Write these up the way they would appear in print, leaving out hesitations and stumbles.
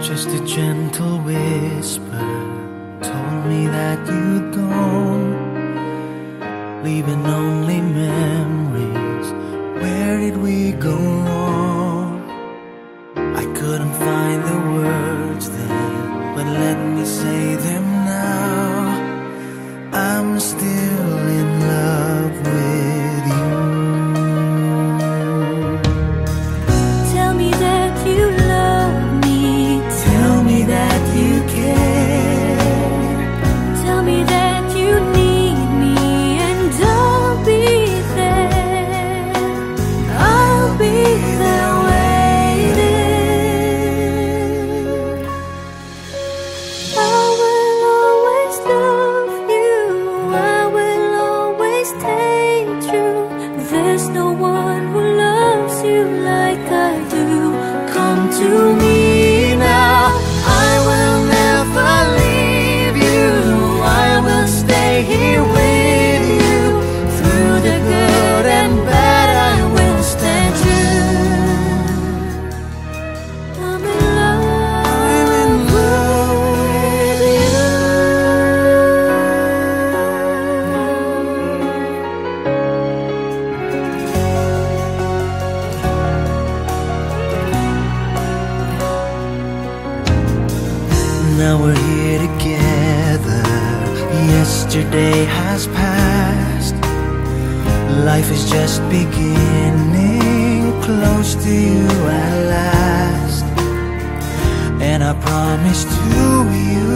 Just a gentle whisper told me that you'd gone, leaving only memories. Where did we go wrong? I couldn't find the words then, but let me say them now. I'm still in love with you. Tell me that you love me. Tell me that you care. Tell me that you need me, and I'll be there. I'll be there waiting. I will always love you. I will always stay true. There's no one who loves you like I do. Come to me now. I will never leave you. I will stay here with you. Through the good and bad, I will stand true. I'm in love with you. Now we're here together. Yesterday has passed. Life is just beginning. Close to you at last. And I promise to you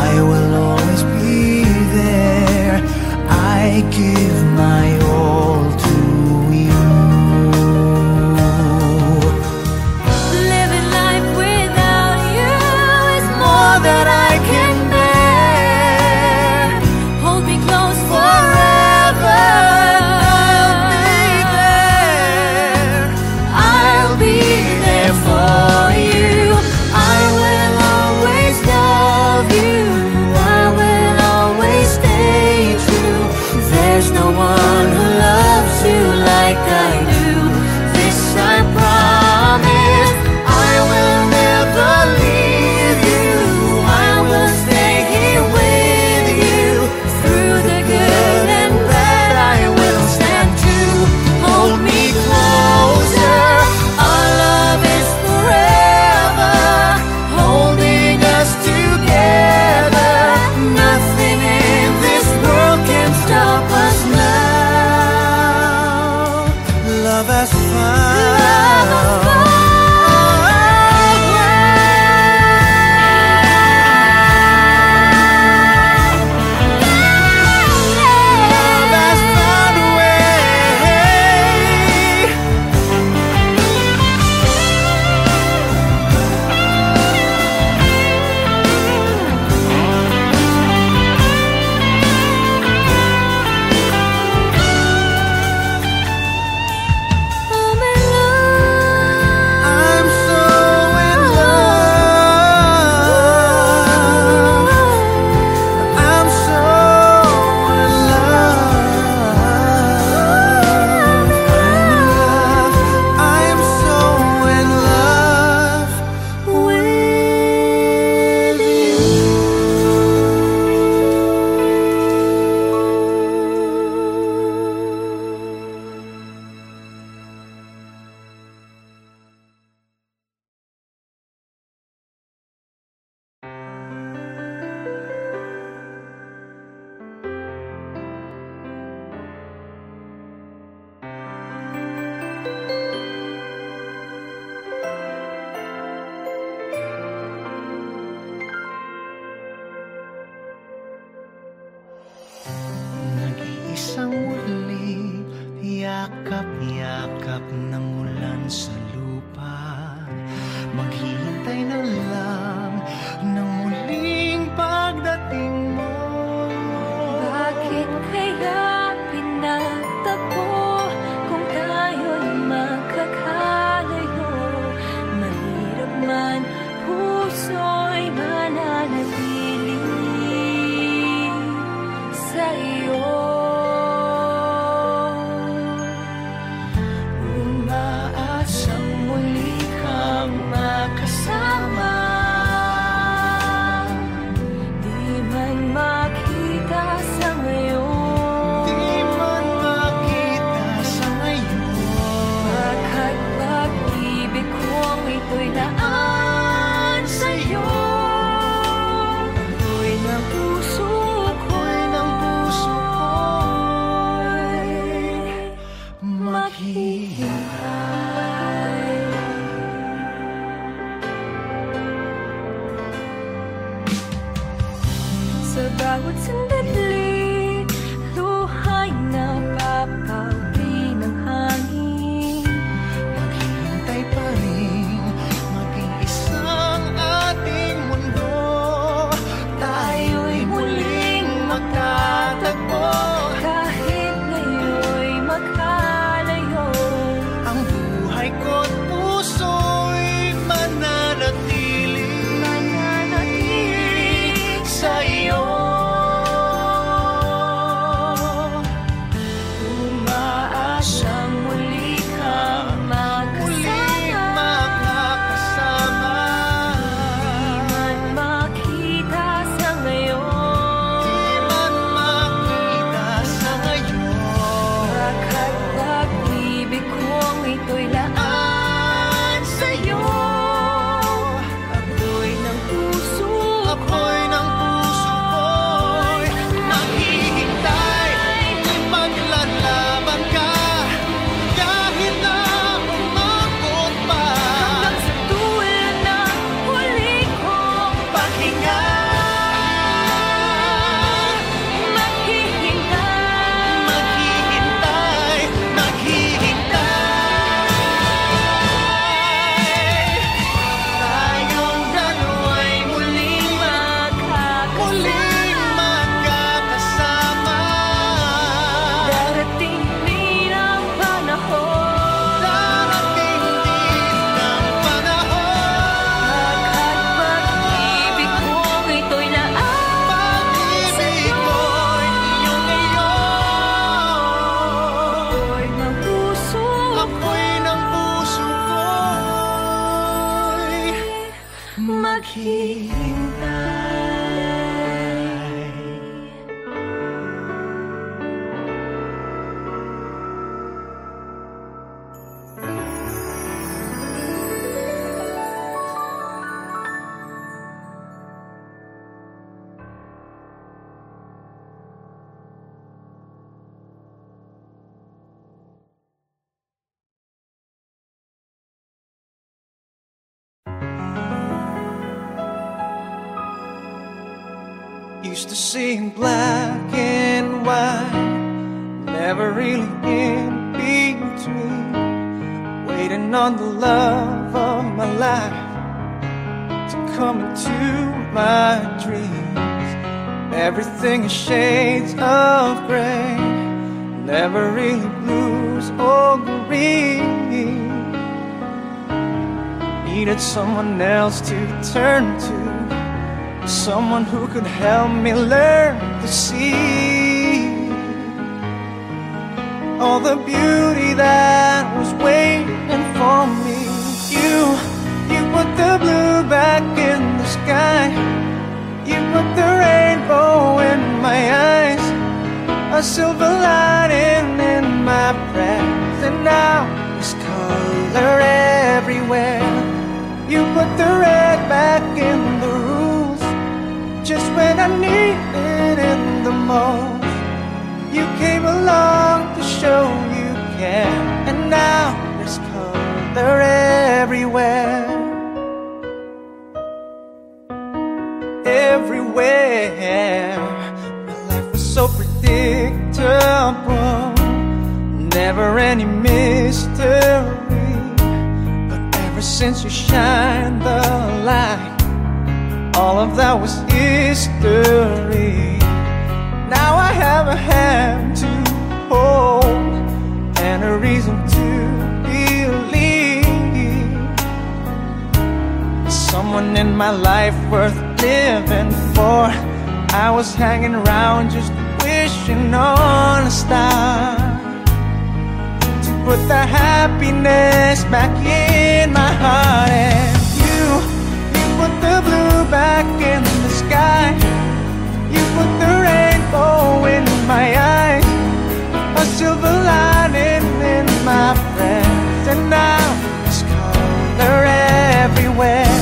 I will always be there. I give my all to you. Living life without you is more than I can bear. Hold me close forever. I'll be there for you. I will always love you. I will always stay true. There's Sa bawat sandali, luhay na papawi ng hangin. Maghihintay pa rin, maging isang ating mundo. Tayo'y muling magtatagpo. Kahit ngayon'y magkalayo, Ang buhay ko't puso'y mananatili sa iyo. umaasang muli kang Muling makasama. makakasama. Di man makita sa ngayon, Di man makita sa ngayon. Baka't pag-ibig kong ito'y laan sa'yo. Ako'y ng puso Ako'y ng puso ko'y maghihintay. Maglalaban ka kahit na umabot pa. hanggang sa dulo na huli kong Paghinga, maghihintay. maghihintay, maghihintay. Tayong dalawa'y muling magkakasama. Darating din ang panahon, Darating din ang panahon. Baka't pag-ibig kong ito'y laan Pag-ibig ko'y iyong ngayon. ako'y ng puso Ako'y ng puso ko'y maghihintay. Used to see in black and white, never really in between. Waiting on the love of my life to come into my dreams. Everything is shades of gray, never really blues or green. Needed someone else to turn to, someone who could help me learn to see all the beauty that was waiting for me. You put the blue back in the sky. You put the rainbow in my eyes, a silver lining in my prayers, and now there's color everywhere. You put the red back in the rules, just when I needed it the most. You came along to show you care, and now there's color everywhere. Everywhere. My life was so predictable, never any mystery. But ever since you shined the light, all of that was history. Now I have a hand to hold and a reason to believe. Someone in my life worth living for. I was hanging around just wishing on a star to put the happiness back in my heart. And you put the blue back in the sky. You put the rainbow in my eyes, a silver lining in my friends, and now there's color everywhere.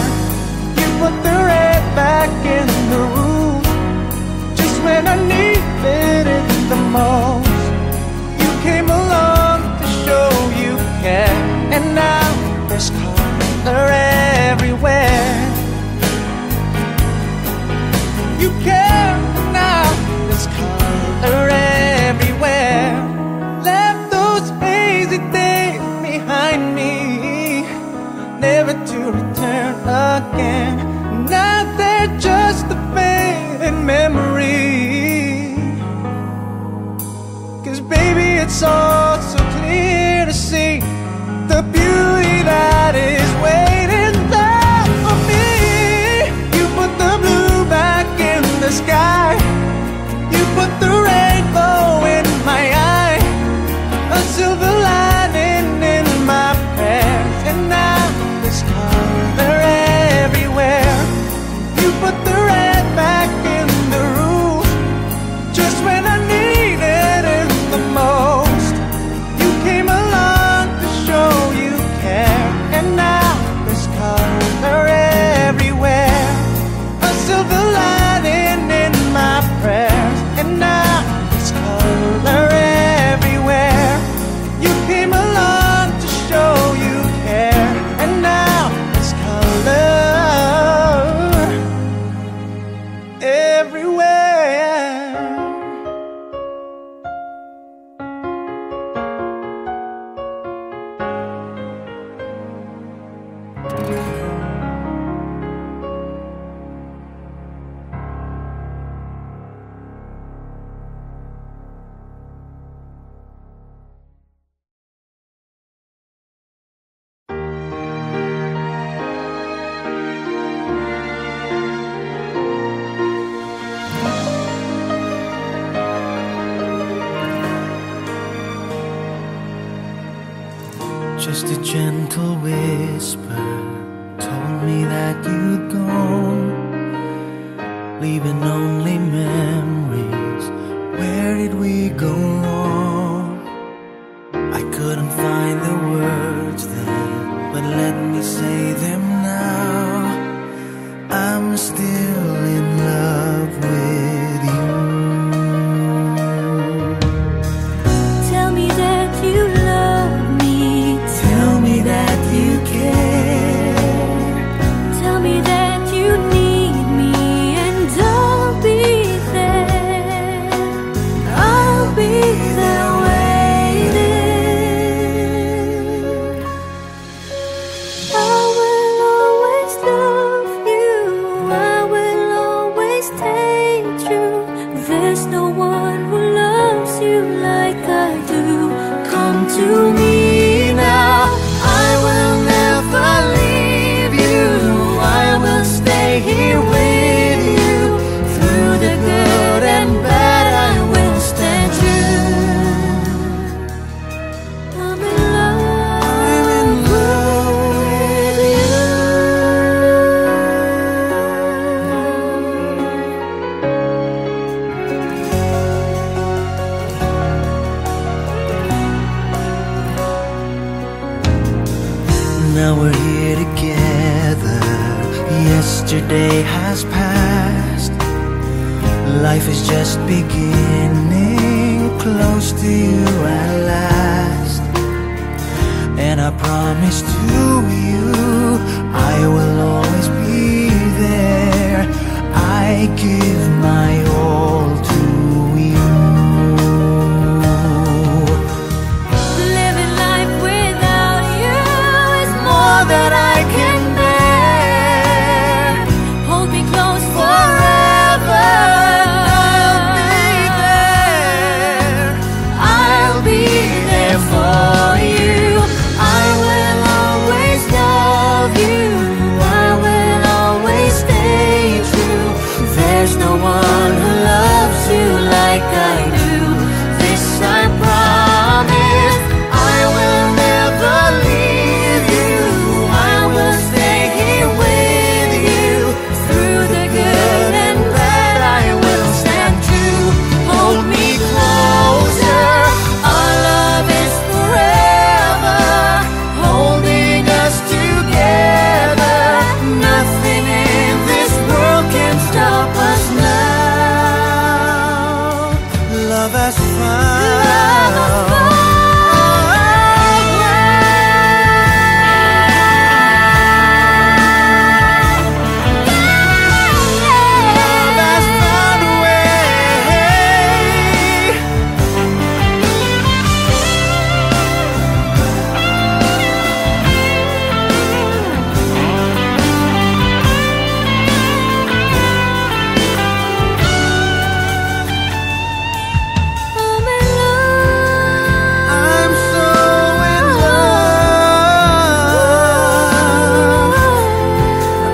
You put the red back in the room, just when I needed it the most. You came along to show you care, and now there's color everywhere. You care, and Just a gentle whisper told me that you'd gone, leaving only memories. Where did we go wrong? I couldn't find the words then, but let me say them now. I'm still in love with you. Tell me that you love me. Tell me that you care. Tell me that you need me, and I'll be there. I'll be there waiting. I will always love you. I will always stay true. There's no one who loves you like I do. Come to me now. I will never leave you. I will stay here with you. Through the good and bad, I will stand true. I'm in love with you. Now we're here together. Yesterday has passed. Life is just beginning, close to you at last. And I promise to you, I will always be there. I give my all to you. Living life without you is more than I can bear. Hold me close forever. I'll be there for you. I will always love you. I will always stay true. There's no one who loves you like I do. This I promise. I will never leave you. I will stay here with you. Through the good and bad, I will stand true. Hold me closer. Our love is forever, holding us together. Nothing in this world can stop us now. Love has found. Love has found a way. I'm in love. I'm so in love.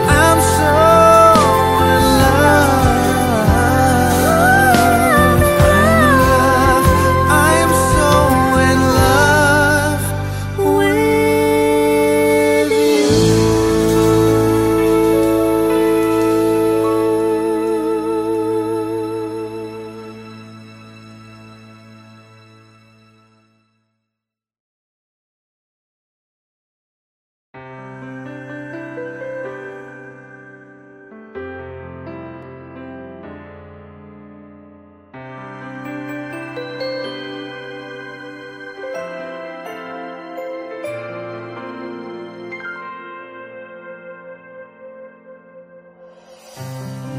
I'm so in love. I'm so in love With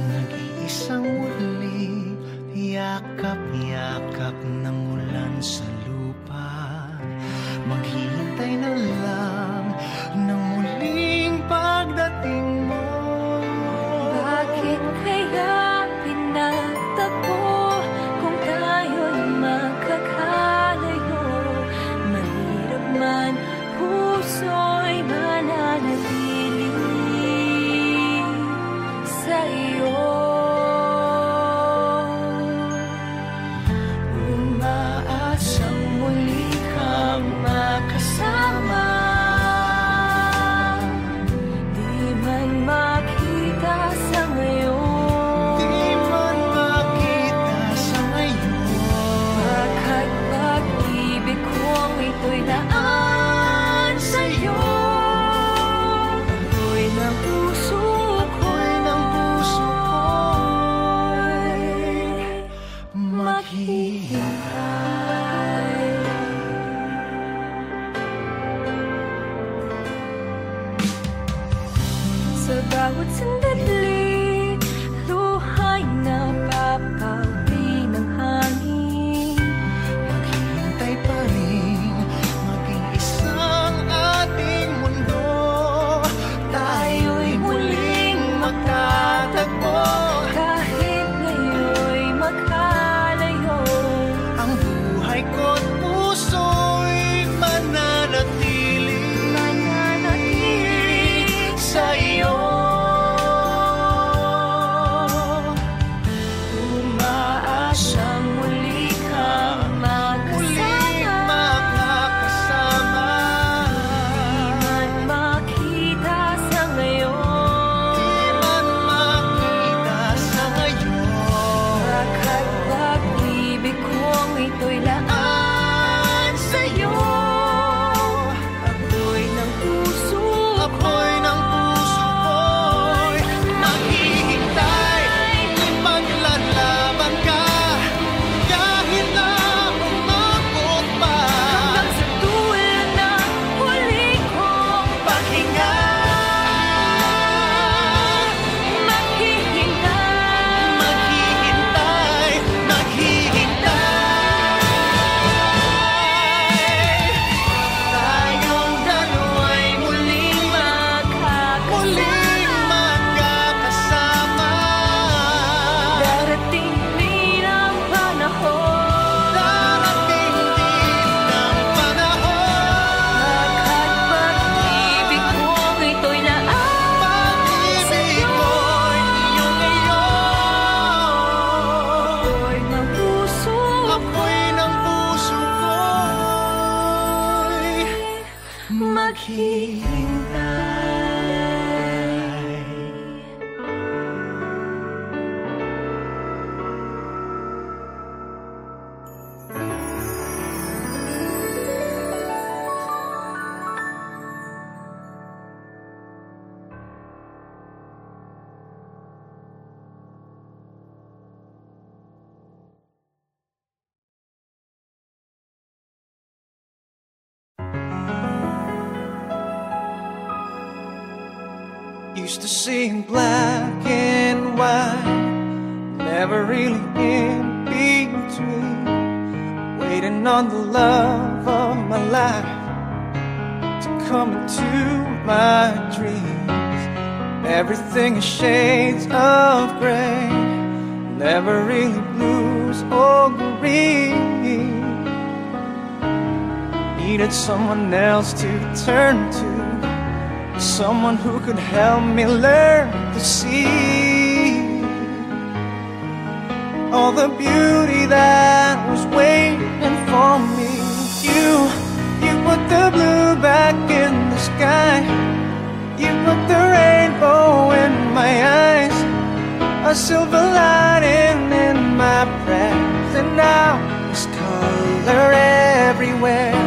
Nag-iisang muli, yakap-yakap ng ulan sa lupa. Maghihintay na lang ng muling pagdating mo. bakit kaya pinagtagpo kung tayo'y magkakalayo? Mahirap man, puso'y mananatili sa'yo. Umaasang muli kang makasama Used to see in black and white, never really in between. Waiting on the love of my life to come into my dreams. Everything is shades of gray, never really blues or green. Needed someone else to turn to, someone who could help me learn to see all the beauty that was waiting for me. You put the blue back in the sky, you put the rainbow in my eyes, a silver lining in my prayers, and now there's color everywhere.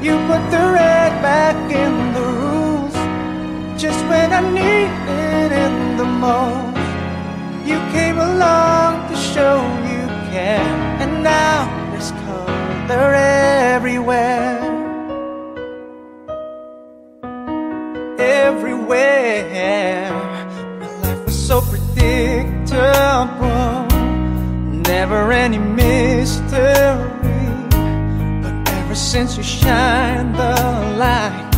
You put the red back in the rules, just when I needed it the most. You came along to show you care, and now there's color everywhere. Everywhere. My life was so predictable, never any mystery. But ever since you shined the light,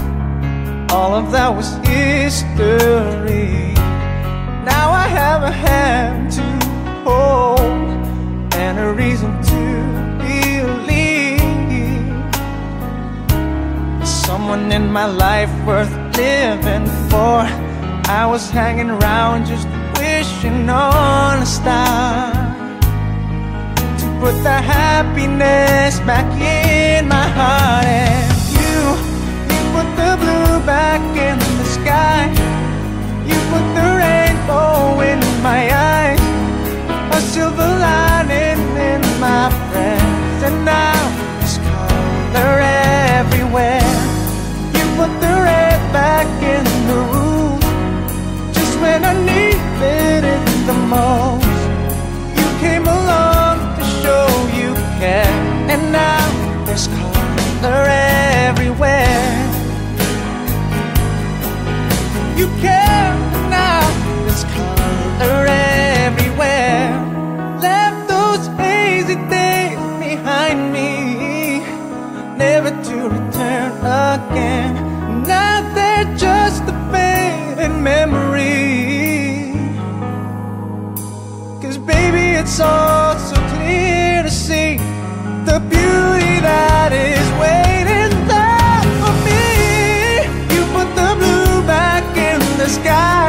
all of that was history. Now I have a hand to hold and a reason to believe. Someone in my life worth living for. I was hanging around just wishing on a star to put the happiness back in my heart. And you put the blue back in the sky, you put the rainbow in my eyes, a silver lining in my prayers, and now there's color everywhere. You put the red back in the rules, just when I needed it the most. You came along to show you care, and now there's color everywhere. You care, and now there's color everywhere. Left those hazy days behind me, never to return again. Now they're just a fading memory. 'Cause baby, it's all so clear to see the beauty that is waiting there for me. You put the blue back in the sky,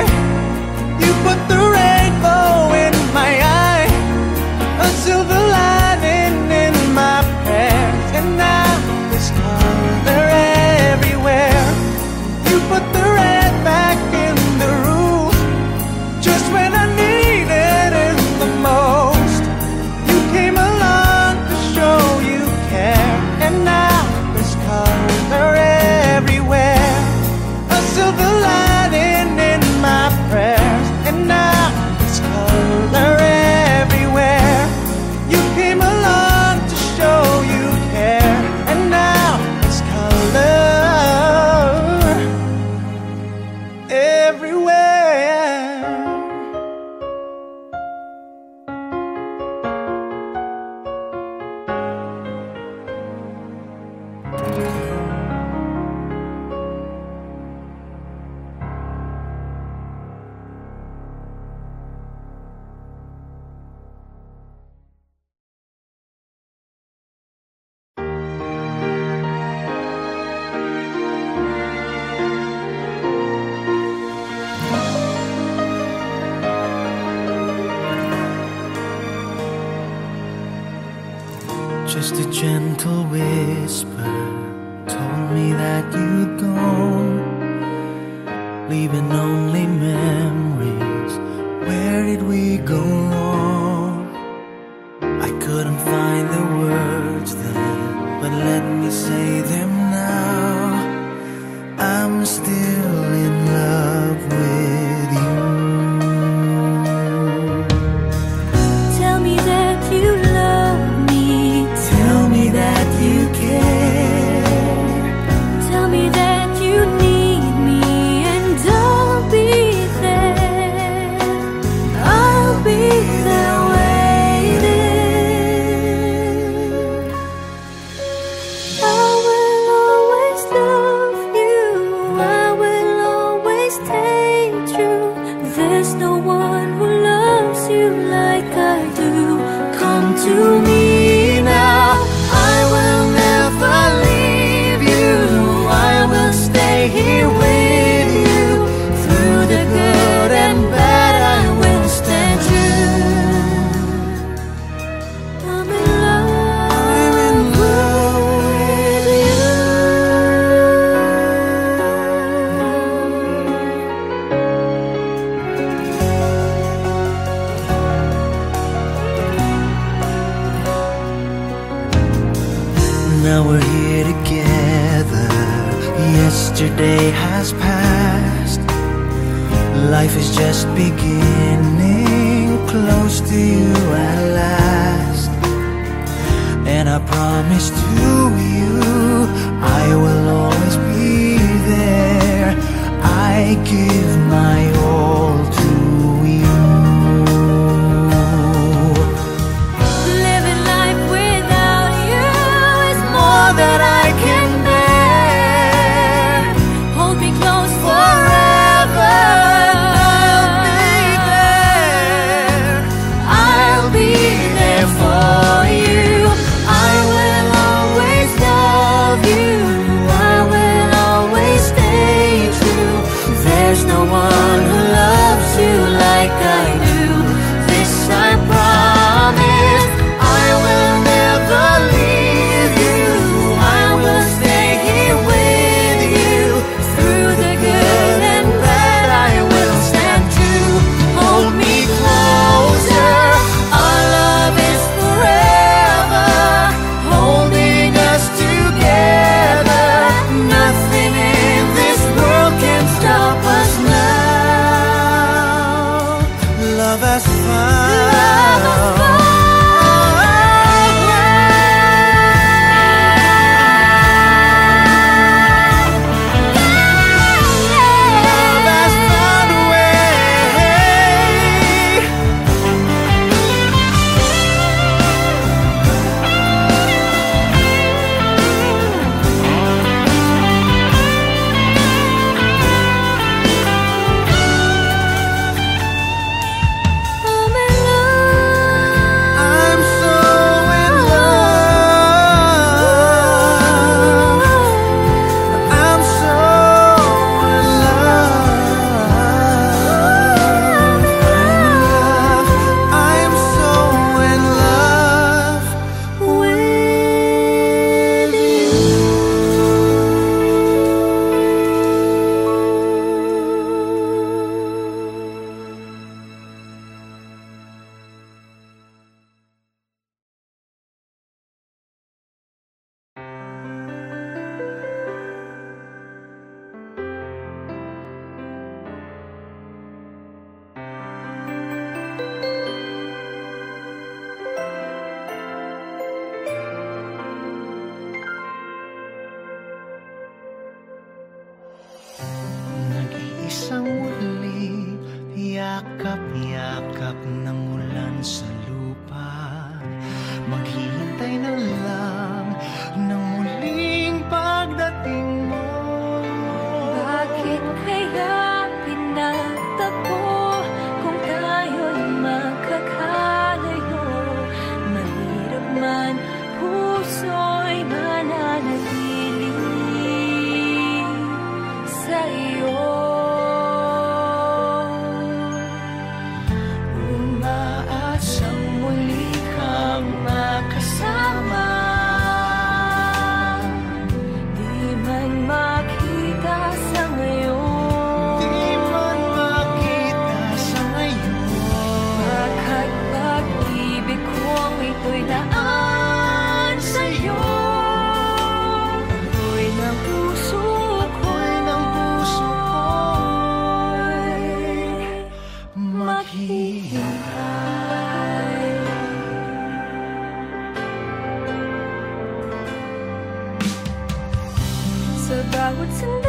you put the rainbow in my eye, a silver lining in my prayers, and now there's color everywhere. You put the red back in the rules, just when I needed it the most. You came along to show you care, and now there's color everywhere. A silver lining in my prayers, and now there's color everywhere. You came along to show you care, and now there's color everywhere. Just a gentle whisper told me that you'd gone, leaving only memories. Where did we go wrong? I couldn't find the words then, but let me say them now. I'm still in love with you. Tell me that you love me, Tell me that you care. tell me that you need me, and don't be beginning close to you at last. And I promise to you I will always be there. I give my all to you. Living life without you is more than I can bear. Hold me close forever. I'll be there for you. I will always love you. I will always stay true. There's no one who loves you like I do. This I promise. I will never leave you. I will stay here with you. Through the good and bad I will stand true. Hold me closer. Our love is forever, holding us together. Nothing in this world can stop us now. Love has found a way. I'm so in love. I'm so in love. I'm so in love with nag-iisang muli, yakap-yakap ng ulan sa lupa. Maghihintay na lang ng muling pagdating mo. Bakit kaya pinagtagpo kung tayo'y magkakalayo? Mahirap man, puso'y mananatili sa iyo. Umaasang muli kang makasama. Di man makita sa ngayon. Di man makita sa ngayon. Baka't pag-ibig kong ito'y laan sa'yo. Ako'y ng puso ko'y maghihintay. Sa bawat sandali